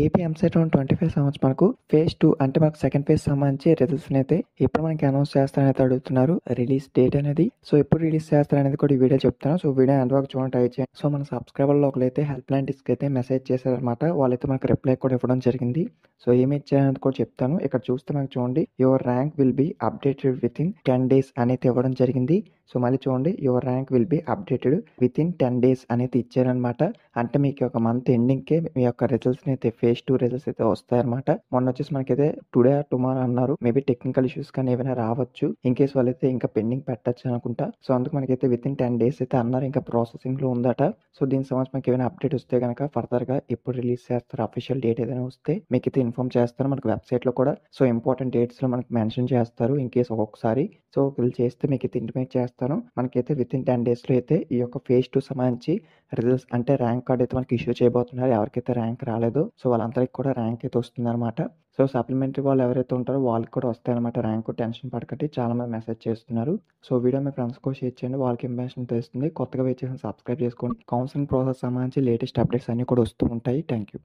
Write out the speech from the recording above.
AP EAMCET 25 సంబంధించి మనకు phase 2 అంటే మనకు సెకండ్ ఫేజ్ సంబంధించి రిజల్ట్స్ అయితే ఎప్పుడు మనకి అనౌన్స్ చేస్తారని అడుగుతున్నారు. రిలీజ్ డేట్ అనేది. సో ఎప్పుడు రిలీజ్ చేస్తారనేది కూడా ఈ వీడియో చెప్తాను. సో వీడియో ఎండ్ వరకు చూడండి, ట్రై చేయండి. సో మన సబ్స్క్రైబర్లో ఒకరైతే హెల్ప్ లైన్ డిస్క్ అయితే మెసేజ్ చేశారనమాట. వాళ్ళైతే మనకు రిప్లై కూడా ఇవ్వడం జరిగింది. సో ఏమి ఇచ్చారనేది కూడా చెప్తాను. ఇక్కడ చూస్తే మనకు చూడండి, your rank will be updated with in 10 days అనేది ఇవ్వడం జరిగింది. సో మళ్ళీ చూడండి, your rank will be updated with in 10 days అనేది ఇచ్చారనమాట. అంటే మీకు ఒక మంత్ ఎండింగ్కే మీ యొక్క రిజల్ట్స్ అయితే ఫేజ్ 2 రిజల్ట్స్ అయితే వస్తాయన్నమాట. మొన్న వచ్చేసి మనకైతే టుడే ఆర్ టుమారో అన్నారు. మేబీ టెక్నికల్ ఇష్యూస్ కానీ ఏమైనా రావచ్చు. ఇన్ కేస్ వాళ్ళైతే ఇంకా పెండింగ్ పెట్టచ్చు అనుకుంటా. సో అందుకు మనకైతే విత్ ఇన్ 10 days అయితే అన్నారు. ఇంకా ప్రాసెసింగ్ లో ఉందట. సో దీనికి సంబంధించి మనకి ఏమైనా అప్డేట్ వస్తే కనుక ఫర్దర్ గా ఎప్పుడు రిలీజ్ చేస్తారు, అఫీషియల్ డేట్ ఏదైనా వస్తే మీకైతే ఇన్ఫార్మ్ చేస్తారు. మనకి వెబ్సైట్ లో కూడా సో ఇంపార్టెంట్ డేట్స్ లో మనకి మెన్షన్ చేస్తారు. ఇన్ కేస్ ఒక్కొక్కసారి సో వీళ్ళు చేస్తే మీకు అయితే ఇంటిమేట్ చేస్తాను. మనకైతే విత్ ఇన్ 10 days లో అయితే ఈ యొక్క ఫేజ్ 2 సంబంధించి రిజల్ట్స్ అంటే ర్యాంక్ కార్డ్ అయితే మనకి ఇష్యూ చేయబోతున్నారు. ఎవరికైతే ర్యాంక్ రాలేదో సో వాళ్ళందరికీ కూడా ర్యాంక్ అయితే వస్తుంది అనమాట. సో సప్లిమెంటరీ వాళ్ళు ఎవరైతే ఉంటారో వాళ్ళకి కూడా వస్తాయన్నమాట ర్యాంక్. టెన్షన్ పడకండి, చాలా మంది మెసేజ్ చేస్తున్నారు. సో వీడియో మీ ఫ్రెండ్స్ కూడా షేర్ చేయండి, వాళ్ళకి ఇన్ఫర్మేషన్ తెలుస్తుంది. కొత్తగా వెయిట్ చేసి సబ్స్క్రైబ్ చేసుకోండి. కౌన్సిలింగ్ ప్రాసెస్ సంబంధించి లేటెస్ట్ అప్డేట్స్ అన్ని కూడా వస్తూ ఉంటాయి. Thank you.